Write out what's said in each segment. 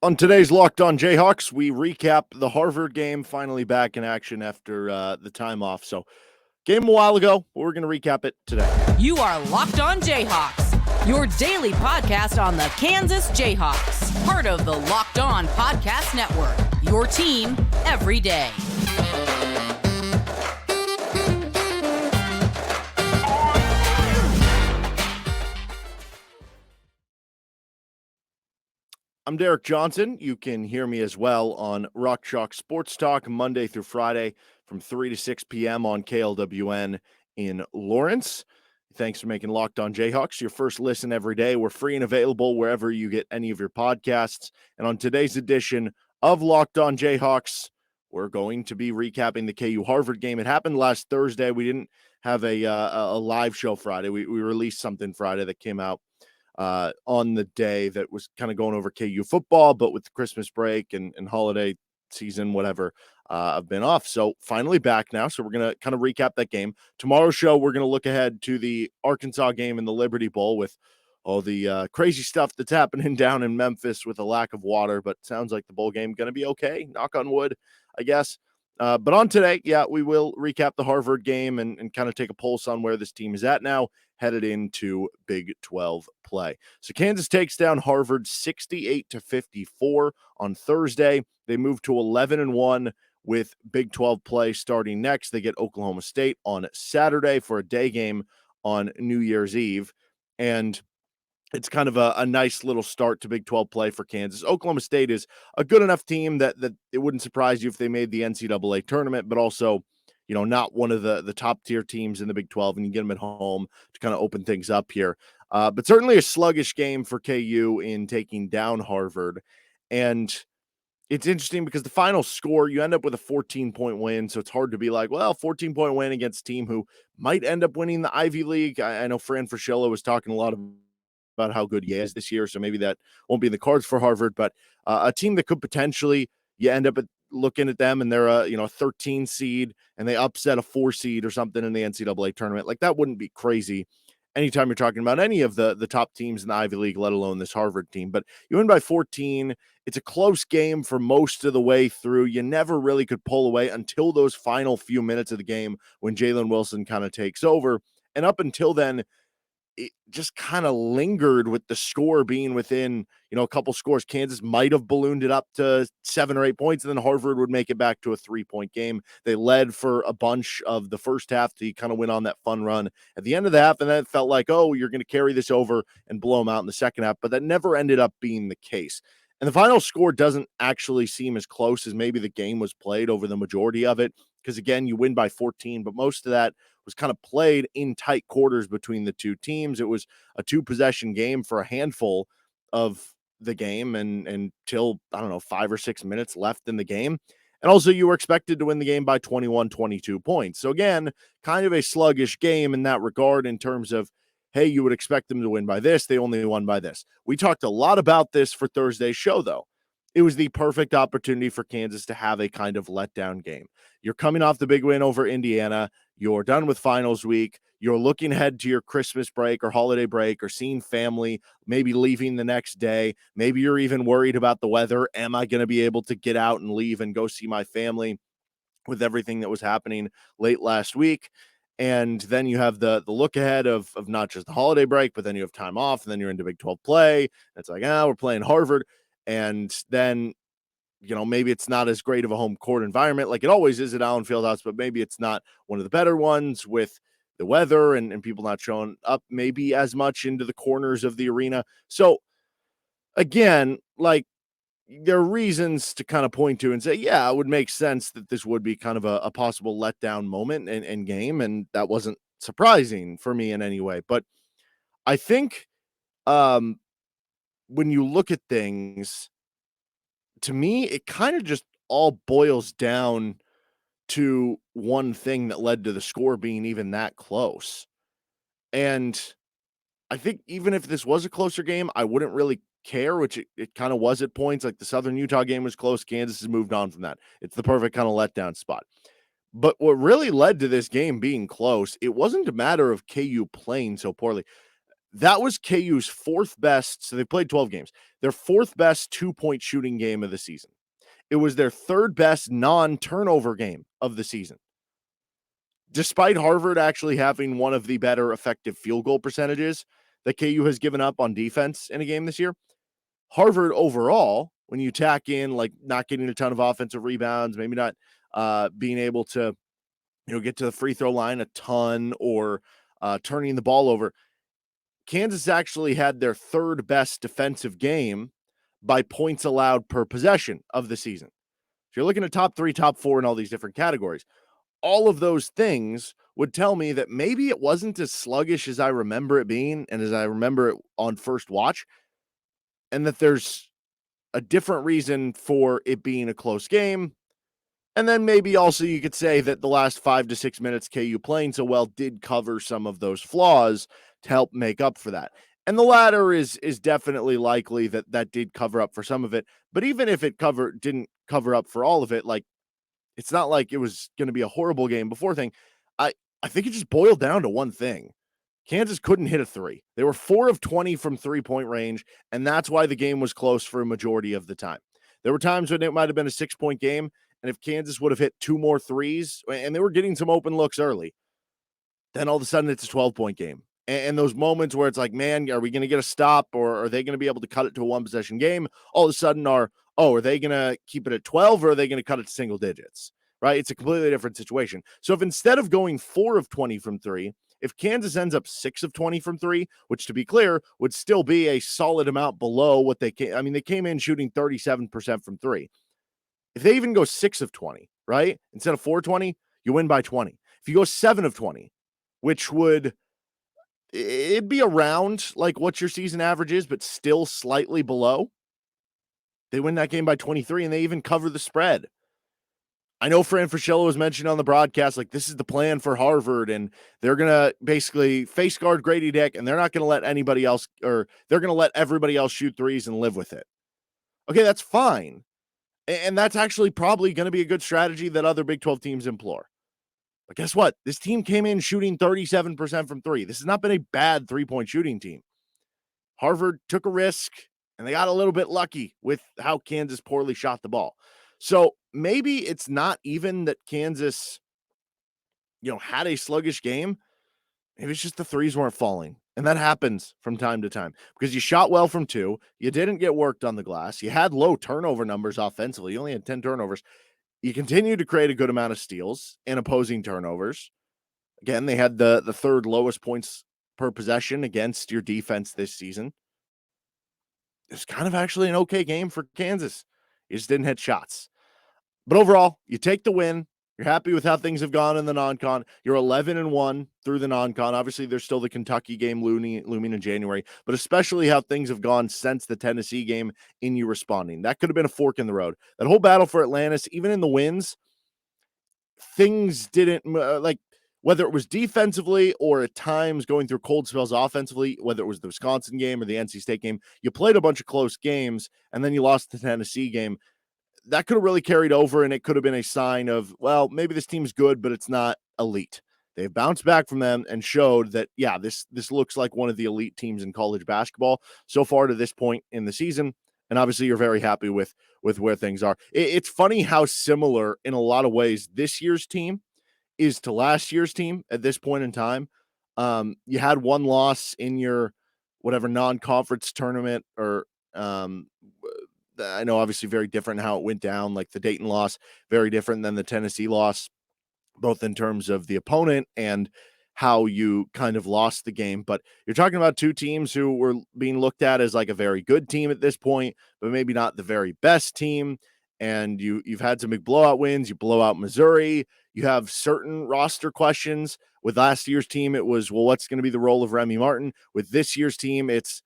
On today's Locked On Jayhawks, we recap the Harvard game, finally back in action after the time off. So, game a while ago, but we're going to recap it today. You are Locked On Jayhawks, your daily podcast on the Kansas Jayhawks, part of the Locked On Podcast Network, your team every day. I'm Derek Johnson. You can hear me as well on Rock Chalk Sports Talk Monday through Friday from 3 to 6 p.m. on KLWN in Lawrence. Thanks for making Locked On Jayhawks your first listen every day. We're free and available wherever you get any of your podcasts. And on today's edition of Locked On Jayhawks, we're going to be recapping the KU Harvard game. It happened last Thursday. We didn't have a live show Friday. We released something Friday that came out on the day that was kind of going over KU football, but with the Christmas break and holiday season, whatever, I've been off. So finally back now. So we're going to kind of recap that game. Tomorrow's show, we're going to look ahead to the Arkansas game in the Liberty Bowl with all the crazy stuff that's happening down in Memphis with a lack of water, but sounds like the bowl game going to be okay. Knock on wood, I guess. But on today, we will recap the Harvard game and kind of take a pulse on where this team is at now, headed into Big 12 play. So Kansas takes down Harvard 68-54 on Thursday. They move to 11-1 with Big 12 play starting next. They get Oklahoma State on Saturday for a day game on New Year's Eve. And it's kind of a nice little start to Big 12 play for Kansas. Oklahoma State is a good enough team that it wouldn't surprise you if they made the NCAA tournament, but also, not one of the top tier teams in the Big 12, and you get them at home to kind of open things up here. But certainly a sluggish game for KU in taking down Harvard. And it's interesting because the final score, you end up with a 14-point win. So it's hard to be like, well, 14-point win against a team who might end up winning the Ivy League. I know Fran Fraschilla was talking a lot about how good he is this year, so maybe that won't be in the cards for Harvard, but a team that could potentially, you end up looking at them and they're a 13 seed and they upset a 4 seed or something in the NCAA tournament. Like, that wouldn't be crazy anytime you're talking about any of the top teams in the Ivy League, let alone this Harvard team. But you win by 14. It's a close game for most of the way through. You never really could pull away until those final few minutes of the game when Jalen Wilson kind of takes over. And up until then, it just kind of lingered with the score being within, a couple scores. Kansas might have ballooned it up to 7 or 8 points, and then Harvard would make it back to a 3-point game. They led for a bunch of the first half to kind of went on that fun run at the end of the half, and then it felt like, oh, you're going to carry this over and blow them out in the second half, but that never ended up being the case. And the final score doesn't actually seem as close as maybe the game was played over the majority of it, because, again, you win by 14, but most of that was kind of played in tight quarters between the two teams. It was a 2-possession game for a handful of the game and until, 5 or 6 minutes left in the game. And also you were expected to win the game by 21, 22 points. So again, kind of a sluggish game in that regard in terms of, hey, you would expect them to win by this. They only won by this. We talked a lot about this for Thursday's show, though. It was the perfect opportunity for Kansas to have a kind of letdown game. You're coming off the big win over Indiana. You're done with finals week. You're looking ahead to your Christmas break or holiday break or seeing family, maybe leaving the next day. Maybe you're even worried about the weather. Am I going to be able to get out and leave and go see my family with everything that was happening late last week? And then you have the look ahead of not just the holiday break, but then you have time off, and then you're into Big 12 play. It's like, we're playing Harvard. And then, maybe it's not as great of a home court environment like it always is at Allen Fieldhouse, but maybe it's not one of the better ones with the weather and people not showing up maybe as much into the corners of the arena. So again, like, there are reasons to kind of point to and say, it would make sense that this would be kind of a possible letdown moment in game. And that wasn't surprising for me in any way. But I think when you look at things, to me, it kind of just all boils down to one thing that led to the score being even that close. And I think even if this was a closer game, I wouldn't really care, which it kind of was at points. Like the Southern Utah game was close. Kansas has moved on from that. It's the perfect kind of letdown spot. But what really led to this game being close, it wasn't a matter of KU playing so poorly. That was KU's fourth best. So they played 12 games. Their fourth best 2-point shooting game of the season. It was their third best non-turnover game of the season. Despite Harvard actually having one of the better effective field goal percentages that KU has given up on defense in a game this year, Harvard overall, when you tack in like not getting a ton of offensive rebounds, maybe not being able to, get to the free throw line a ton or turning the ball over, Kansas actually had their third best defensive game by points allowed per possession of the season. So you're looking at top 3, top 4 in all these different categories. All of those things would tell me that maybe it wasn't as sluggish as I remember it being and as I remember it on first watch, and that there's a different reason for it being a close game. And then maybe also you could say that the last 5 to 6 minutes KU playing so well did cover some of those flaws to help make up for that. And the latter is definitely likely that did cover up for some of it. But even if it didn't cover up for all of it, like, it's not like it was going to be a horrible game before thing. I think it just boiled down to one thing. Kansas couldn't hit a three. They were 4 of 20 from 3-point range, and that's why the game was close for a majority of the time. There were times when it might have been a 6-point game, and if Kansas would have hit 2 more threes, and they were getting some open looks early, then all of a sudden it's a 12-point game. And those moments where it's like, man, are we going to get a stop, or are they going to be able to cut it to a one-possession game? All of a sudden are they going to keep it at 12, or are they going to cut it to single digits? Right? It's a completely different situation. So if instead of going 4 of 20 from 3, if Kansas ends up 6 of 20 from 3, which to be clear would still be a solid amount below what they came. I mean, they came in shooting 37% from 3. If they even go 6 of 20, right? Instead of 4-20, you win by 20. If you go 7 of 20, which it'd be around like what your season average is, but still slightly below, they win that game by 23, and they even cover the spread. I know Fran Fraschilla was mentioned on the broadcast, like this is the plan for Harvard, and they're going to basically face guard Gradey Dick, and they're not going to let anybody else, or they're going to let everybody else shoot threes and live with it. Okay, that's fine. And that's actually probably going to be a good strategy that other Big 12 teams employ. But guess what? This team came in shooting 37% from 3. This has not been a bad 3-point shooting team. Harvard took a risk, and they got a little bit lucky with how Kansas poorly shot the ball. So maybe it's not even that Kansas, had a sluggish game. Maybe it's just the threes weren't falling. And that happens from time to time because you shot well from 2. You didn't get worked on the glass. You had low turnover numbers offensively. You only had 10 turnovers. You continue to create a good amount of steals and opposing turnovers. Again, they had the third lowest points per possession against your defense this season. It's kind of actually an okay game for Kansas. You just didn't hit shots. But overall, you take the win. You're happy with how things have gone in the non-con. You're 11-1 through the non-con. Obviously, there's still the Kentucky game looming in January, but especially how things have gone since the Tennessee game in you responding. That could have been a fork in the road. That whole battle for Atlantis, even in the wins, things didn't whether it was defensively or at times going through cold spells offensively, whether it was the Wisconsin game or the NC State game, you played a bunch of close games and then you lost the Tennessee game. That could have really carried over, and it could have been a sign of, well, maybe this team's good, but it's not elite. They've bounced back from them and showed that, yeah, this looks like one of the elite teams in college basketball so far to this point in the season. And obviously you're very happy with where things are. It's funny how similar in a lot of ways this year's team is to last year's team at this point in time. You had one loss in your whatever non-conference tournament, or I know obviously very different how it went down, like the Dayton loss, very different than the Tennessee loss, both in terms of the opponent and how you kind of lost the game. But you're talking about two teams who were being looked at as like a very good team at this point, but maybe not the very best team. And you've had some big blowout wins. You blow out Missouri. You have certain roster questions. With last year's team, it was, well, what's going to be the role of Remy Martin? With this year's team, it's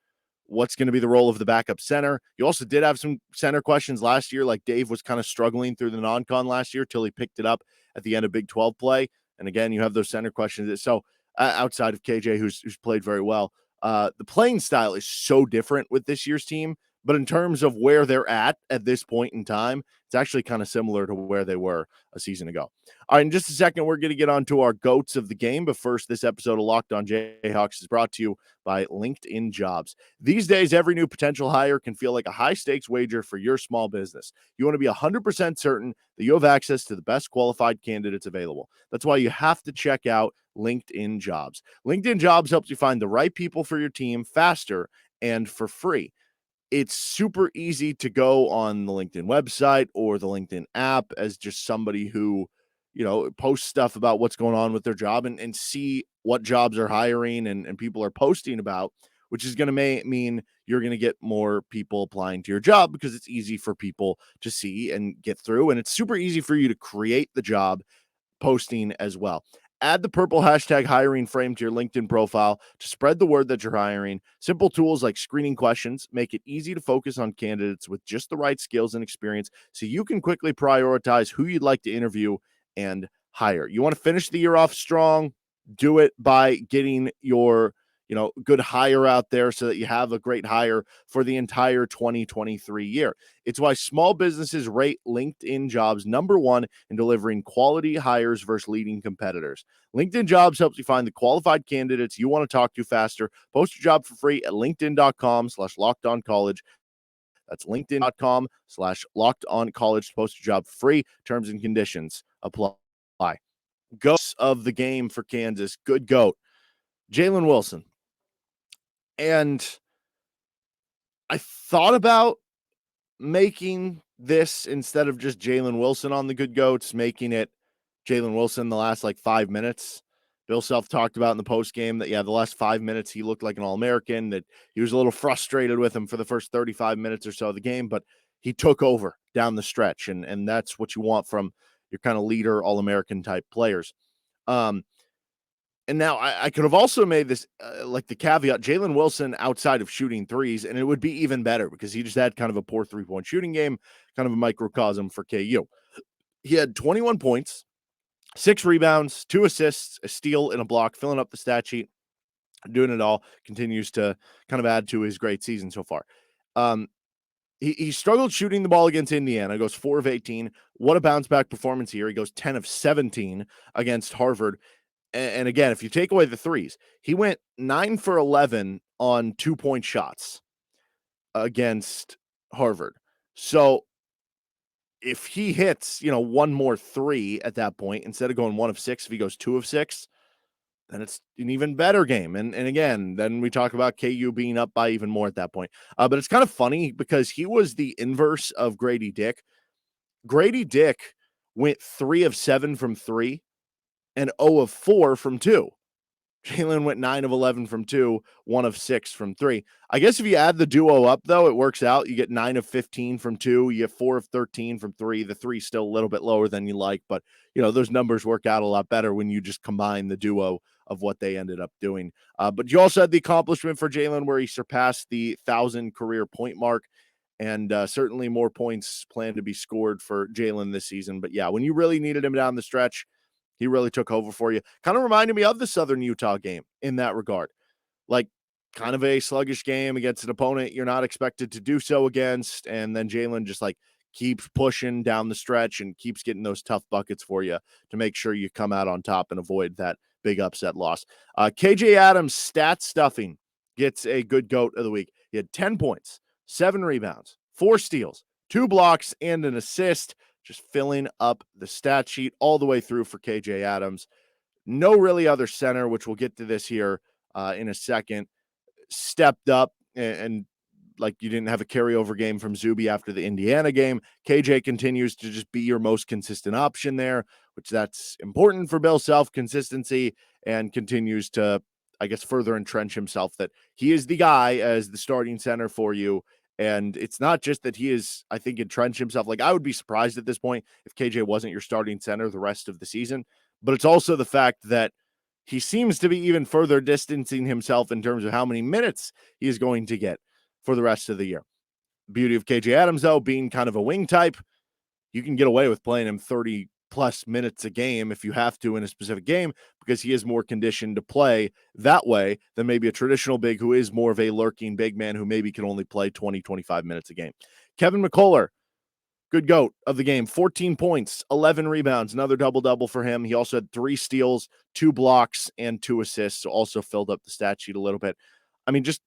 what's going to be the role of the backup center. You also did have some center questions last year. Like Dave was kind of struggling through the non-con last year till he picked it up at the end of Big 12 play. And again, you have those center questions. So outside of KJ, who's played very well, the playing style is so different with this year's team. But in terms of where they're at this point in time, it's actually kind of similar to where they were a season ago. All right, in just a second, we're going to get on to our GOATs of the game. But first, this episode of Locked On Jayhawks is brought to you by LinkedIn Jobs. These days, every new potential hire can feel like a high-stakes wager for your small business. You want to be 100% certain that you have access to the best qualified candidates available. That's why you have to check out LinkedIn Jobs. LinkedIn Jobs helps you find the right people for your team faster and for free. It's super easy to go on the LinkedIn website or the LinkedIn app as just somebody who, posts stuff about what's going on with their job and see what jobs are hiring and people are posting about, which is going to mean you're going to get more people applying to your job because it's easy for people to see and get through. And it's super easy for you to create the job posting as well. Add the purple hashtag hiring frame to your LinkedIn profile to spread the word that you're hiring. Simple tools like screening questions make it easy to focus on candidates with just the right skills and experience so you can quickly prioritize who you'd like to interview and hire. You want to finish the year off strong? Do it by getting your good hire out there so that you have a great hire for the entire 2023 year. It's why small businesses rate LinkedIn Jobs #1 in delivering quality hires versus leading competitors. LinkedIn Jobs helps you find the qualified candidates you want to talk to faster. Post your job for free at linkedin.com/lockedoncollege. That's linkedin.com/lockedoncollege to post your job for free. Terms and conditions apply. Goats of the game for Kansas. Good GOAT. Jalen Wilson. And I thought about making this instead of just Jalen Wilson on the good GOATs, making it Jalen Wilson the last 5 minutes. Bill Self talked about in the post game that, the last 5 minutes he looked like an All-American, that he was a little frustrated with him for the first 35 minutes or so of the game, but he took over down the stretch, and that's what you want from your kind of leader, All-American type players. And now I could have also made this the caveat, Jalen Wilson outside of shooting threes, and it would be even better because he just had kind of a poor 3-point shooting game, kind of a microcosm for KU. He had 21 points, 6 rebounds, 2 assists, a steal, and a block, filling up the stat sheet, doing it all, continues to kind of add to his great season so far. He struggled shooting the ball against Indiana, goes 4 of 18. What a bounce back performance here. He goes 10 of 17 against Harvard. And again, if you take away the threes, he went 9 for 11 on 2-point shots against Harvard. So if he hits, one more 3 at that point, instead of going 1 of 6, if he goes 2 of 6, then it's an even better game. And again, then we talk about KU being up by even more at that point. But it's kind of funny because he was the inverse of Gradey Dick. Gradey Dick went 3 of 7 from 3. And 0 of 4 from 2. Jalen went 9 of 11 from 2, 1 of 6 from 3. I guess if you add the duo up, though, it works out. You get 9 of 15 from 2. You get 4 of 13 from 3. The 3 still a little bit lower than you like, but, those numbers work out a lot better when you just combine the duo of what they ended up doing. But you also had the accomplishment for Jalen where he surpassed the 1,000 career point mark, and certainly more points planned to be scored for Jalen this season. But, yeah, when you really needed him down the stretch, he really took over for you. Kind of reminded me of the Southern Utah game in that regard. Kind of a sluggish game against an opponent you're not expected to do so against. And then Jalen just keeps pushing down the stretch and keeps getting those tough buckets for you to make sure you come out on top and avoid that big upset loss. KJ Adams stat stuffing gets a good GOAT of the week. He had 10 points, 7 rebounds, 4 steals, 2 blocks, and an assist. Just filling up the stat sheet all the way through for KJ Adams. No really other center, which we'll get to this here in a second, stepped up and you didn't have a carryover game from Zuby after the Indiana game. KJ continues to just be your most consistent option there, which that's important for Bill Self, consistency, and continues to, further entrench himself that he is the guy as the starting center for you. And it's not just that he is, entrenched himself. I would be surprised at this point if KJ wasn't your starting center the rest of the season. But it's also the fact that he seems to be even further distancing himself in terms of how many minutes he is going to get for the rest of the year. Beauty of KJ Adams, though, being kind of a wing type, you can get away with playing him 30 plus minutes a game if you have to in a specific game, because he is more conditioned to play that way than maybe a traditional big who is more of a lurking big man who maybe can only play 20, 25 minutes a game. Kevin McCullough, good GOAT of the game, 14 points, 11 rebounds, another double-double for him. He also had 3 steals, 2 blocks, and 2 assists, so also filled up the stat sheet a little bit. I mean, just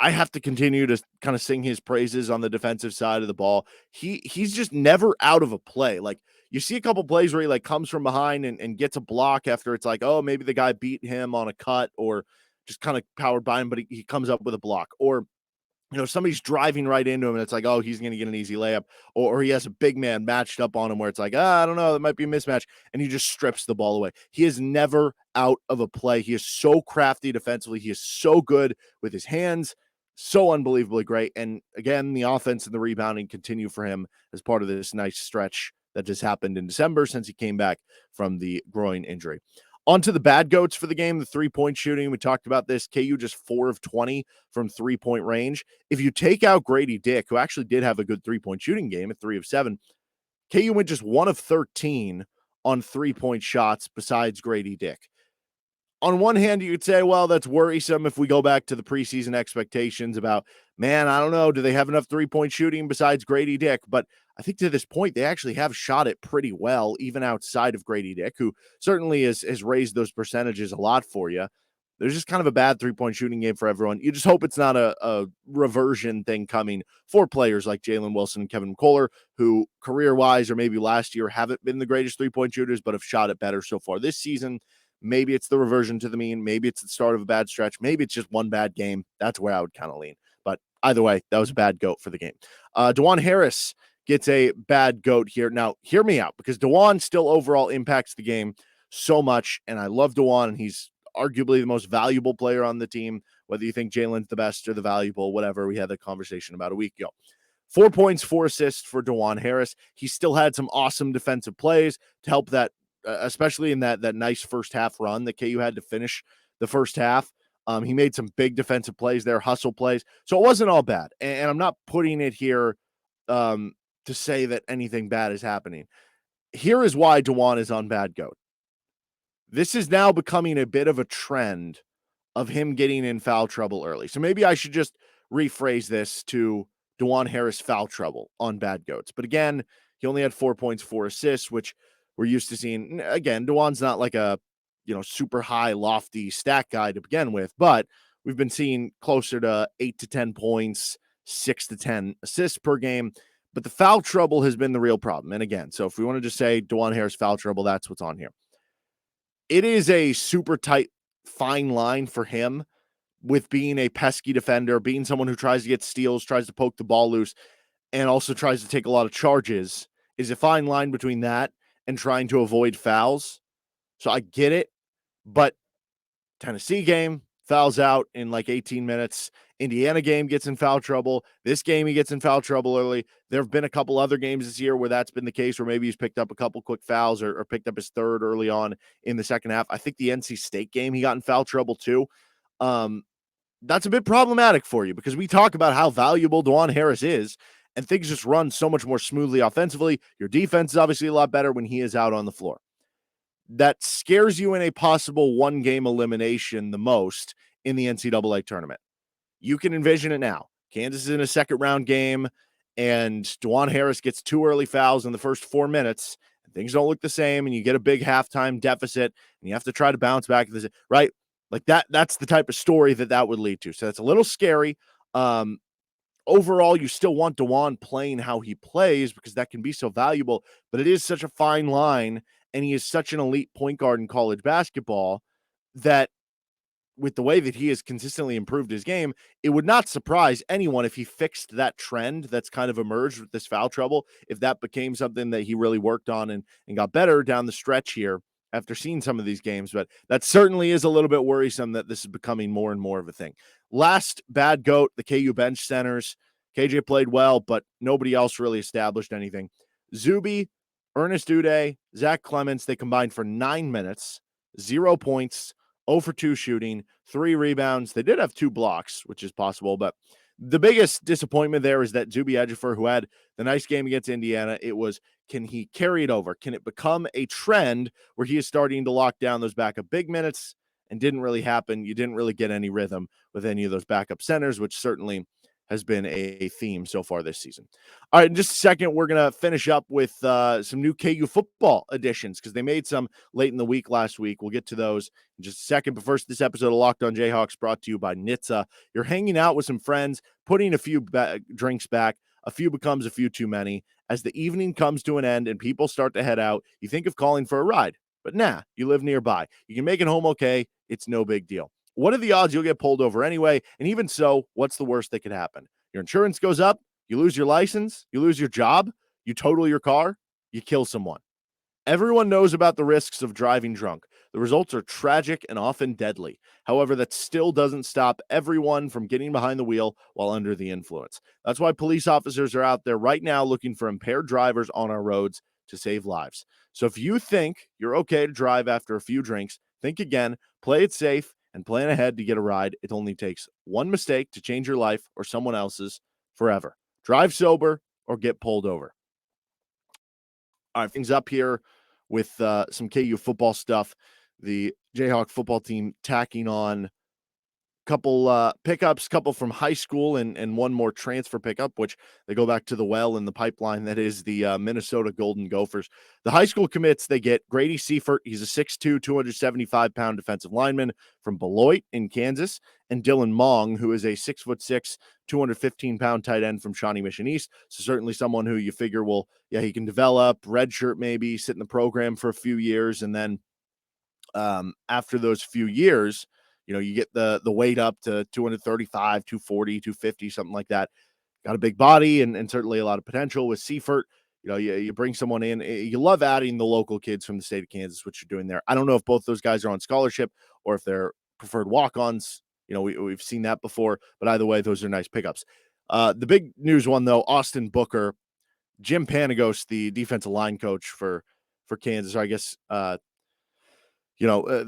I have to continue to kind of sing his praises on the defensive side of the ball. He's just never out of a play. Like, you see a couple plays where he like comes from behind and gets a block after it's like, oh, maybe the guy beat him on a cut or just kind of powered by him, but he comes up with a block. Or, somebody's driving right into him and it's like, oh, he's going to get an easy layup. Or he has a big man matched up on him where it's like, I don't know, that might be a mismatch. And he just strips the ball away. He is never out of a play. He is so crafty defensively. He is so good with his hands. So unbelievably great. And again, the offense and the rebounding continue for him as part of this nice stretch that just happened in December since he came back from the groin injury. On to the bad goats for the game, the three-point shooting. We talked about this. KU just 4 of 20 from three-point range. If you take out Gradey Dick, who actually did have a good three-point shooting game at 3 of 7, KU went just 1 of 13 on three-point shots besides Gradey Dick. On one hand, you could say, well, that's worrisome if we go back to the preseason expectations about, man, I don't know, do they have enough three-point shooting besides Gradey Dick? But I think to this point, they actually have shot it pretty well, even outside of Gradey Dick, who certainly has raised those percentages a lot for you. There's just kind of a bad three-point shooting game for everyone. You just hope it's not a reversion thing coming for players like Jalen Wilson and Kevin McCullough, who career-wise or maybe last year haven't been the greatest three-point shooters, but have shot it better so far this season. Maybe it's the reversion to the mean. Maybe it's the start of a bad stretch. Maybe it's just one bad game. That's where I would kind of lean. But either way, that was a bad GOAT for the game. DeJuan Harris gets a bad GOAT here. Now, hear me out, because DeJuan still overall impacts the game so much, and I love DeJuan, and he's arguably the most valuable player on the team, whether you think Jalen's the best or the valuable, whatever. We had that conversation about a week ago. 4 points, 4 assists for DeJuan Harris. He still had some awesome defensive plays to help that, especially in that nice first half run that KU had to finish the first half. He made some big defensive plays there, hustle plays. So it wasn't all bad. And I'm not putting it here to say that anything bad is happening. Here is why DeJuan is on bad GOAT. This is now becoming a bit of a trend of him getting in foul trouble early. So maybe I should just rephrase this to DeJuan Harris foul trouble on bad GOATs. But again, he only had 4 points, 4 assists, which we're used to seeing. Again, DeJuan's not like a, super high, lofty stat guy to begin with, but we've been seeing closer to 8 to 10 points, 6 to 10 assists per game. But the foul trouble has been the real problem. And again, so if we want to just say DeJuan Harris foul trouble, that's what's on here. It is a super tight, fine line for him with being a pesky defender, being someone who tries to get steals, tries to poke the ball loose, and also tries to take a lot of charges. Is a fine line between that and trying to avoid fouls. So I get it, but Tennessee game, fouls out in like 18 minutes. Indiana game gets in foul trouble. This game he gets in foul trouble early. There have been a couple other games this year where that's been the case, where maybe he's picked up a couple quick fouls or picked up his third early on in the second half. I think the NC State game, he got in foul trouble too. That's a bit problematic for you, because we talk about how valuable DeJuan Harris is, and things just run so much more smoothly offensively. Your defense is obviously a lot better when he is out on the floor. That scares you in a possible one-game elimination the most in the NCAA tournament. You can envision it now. Kansas is in a second-round game, and DeJuan Harris gets 2 early fouls in the first 4 minutes, and things don't look the same, and you get a big halftime deficit, and you have to try to bounce back, right? Like that's the type of story that would lead to. So that's a little scary. Overall, you still want DeJuan playing how he plays, because that can be so valuable, but it is such a fine line, and he is such an elite point guard in college basketball that with the way that he has consistently improved his game, it would not surprise anyone if he fixed that trend that's kind of emerged with this foul trouble, if that became something that he really worked on and got better down the stretch here after seeing some of these games. But that certainly is a little bit worrisome that this is becoming more and more of a thing. Last bad GOAT, the KU bench centers. KJ played well, but nobody else really established anything. Zuby, Ernest Uday, Zach Clements, they combined for 9 minutes, 0 points, 0 for 2 shooting, 3 rebounds. They did have 2 blocks, which is possible, but the biggest disappointment there is that Zuby Ejiofor, who had the nice game against Indiana, it was Can he carry it over? Can it become a trend where he is starting to lock down those backup big minutes? And didn't really happen. You didn't really get any rhythm with any of those backup centers, which certainly has been a theme so far this season. All right, in just a second, we're going to finish up with some new KU football additions because they made some late in the week last week. We'll get to those in just a second. But first, this episode of Locked On Jayhawks brought to you by NHTSA. You're hanging out with some friends, putting a few drinks back. A few becomes a few too many. As the evening comes to an end and people start to head out, you think of calling for a ride. But nah, you live nearby. You can make it home okay. It's no big deal. What are the odds you'll get pulled over anyway? And even so, what's the worst that could happen? Your insurance goes up, you lose your license, you lose your job, you total your car, you kill someone. Everyone knows about the risks of driving drunk. The results are tragic and often deadly. However, that still doesn't stop everyone from getting behind the wheel while under the influence. That's why police officers are out there right now looking for impaired drivers on our roads to save lives. So if you think you're okay to drive after a few drinks, think again, play it safe, and plan ahead to get a ride. It only takes one mistake to change your life or someone else's forever. Drive sober or get pulled over. All right, things up here with some KU football stuff. The Jayhawk football team tacking on couple pickups, couple from high school and one more transfer pickup, which they go back to the well in the pipeline. That is the Minnesota Golden Gophers. The high school commits, they get Grady Seifert. He's a 6'2", 275-pound defensive lineman from Beloit in Kansas, and Dylan Mong, who is a 6'6", 215-pound tight end from Shawnee Mission East. So certainly someone who you figure will, he can develop, redshirt maybe, sit in the program for a few years, and then after those few years, you get the weight up to 235, 240, 250, something like that. Got a big body and certainly a lot of potential with Seifert. You bring someone in. You love adding the local kids from the state of Kansas, which you're doing there. I don't know if both those guys are on scholarship or if they're preferred walk-ons. We've seen that before, but either way, those are nice pickups. The big news one, though, Austin Booker, Jim Panagos, the defensive line coach for Kansas, or I guess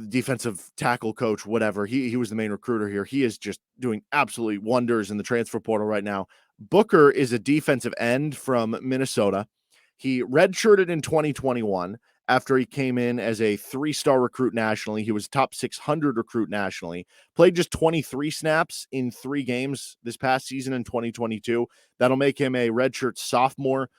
defensive tackle coach, whatever. He was the main recruiter here. He is just doing absolutely wonders in the transfer portal right now. Booker is a defensive end from Minnesota. He redshirted in 2021 after he came in as a 3-star recruit nationally. He was top 600 recruit nationally. Played just 23 snaps in 3 games this past season in 2022. That'll make him a redshirt sophomore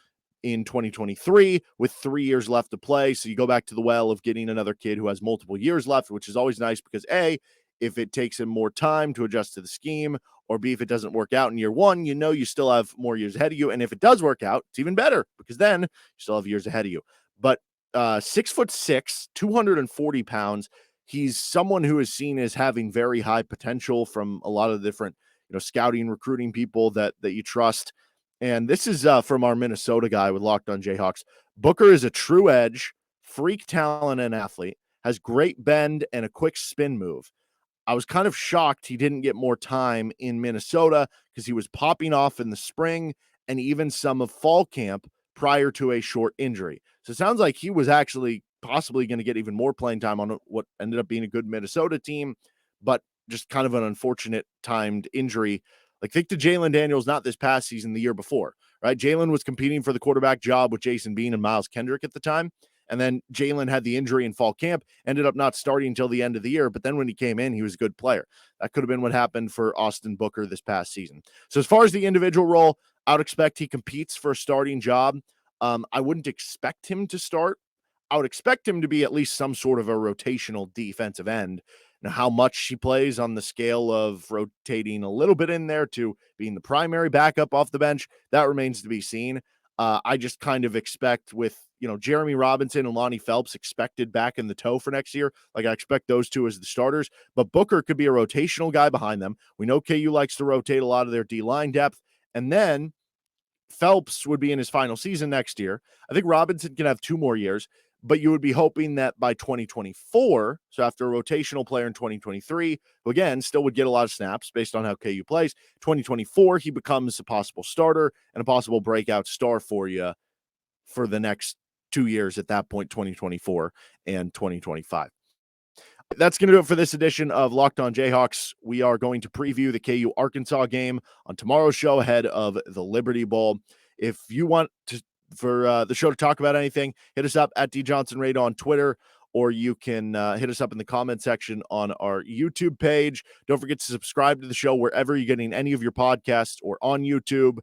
in 2023 with 3 years left to play. So you go back to the well of getting another kid who has multiple years left, which is always nice because A, if it takes him more time to adjust to the scheme, or B, if it doesn't work out in year 1, you still have more years ahead of you. And if it does work out, it's even better because then you still have years ahead of you. But 6'6", 240 pounds. He's someone who is seen as having very high potential from a lot of different, scouting, recruiting people that you trust. And this is from our Minnesota guy with Locked On Jayhawks. Booker is a true edge, freak talent and athlete, has great bend and a quick spin move. I was kind of shocked he didn't get more time in Minnesota because he was popping off in the spring and even some of fall camp prior to a short injury. So it sounds like he was actually possibly going to get even more playing time on what ended up being a good Minnesota team, but just kind of an unfortunate timed injury. Like, think to Jalen Daniels, not this past season, the year before, right? Jalen was competing for the quarterback job with Jason Bean and Miles Kendrick at the time. And then Jalen had the injury in fall camp, ended up not starting until the end of the year. But then when he came in, he was a good player. That could have been what happened for Austin Booker this past season. So as far as the individual role, I would expect he competes for a starting job. I wouldn't expect him to start. I would expect him to be at least some sort of a rotational defensive end. Now, how much he plays on the scale of rotating a little bit in there to being the primary backup off the bench, that remains to be seen. I just kind of expect with, Jeremy Robinson and Lonnie Phelps expected back in the toe for next year. Like, I expect those two as the starters, but Booker could be a rotational guy behind them. We know KU likes to rotate a lot of their D-line depth. And then Phelps would be in his final season next year. I think Robinson can have 2 more years, but you would be hoping that by 2024, so after a rotational player in 2023, who again still would get a lot of snaps based on how KU plays, 2024, he becomes a possible starter and a possible breakout star for you for the next 2 years at that point, 2024 and 2025. That's going to do it for this edition of Locked On Jayhawks. We are going to preview the KU Arkansas game on tomorrow's show ahead of the Liberty Bowl. If you want to for the show to talk about anything, hit us up at djohnsonradio on Twitter, or you can hit us up in the comment section on our YouTube page. Don't forget to subscribe to the show wherever you're getting any of your podcasts or on YouTube.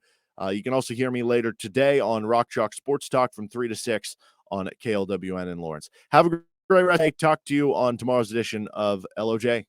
You can also hear me later today on Rock Chalk Sports Talk from 3 to 6 on KLWN in Lawrence. Have a great rest. Talk to you on tomorrow's edition of LOJ.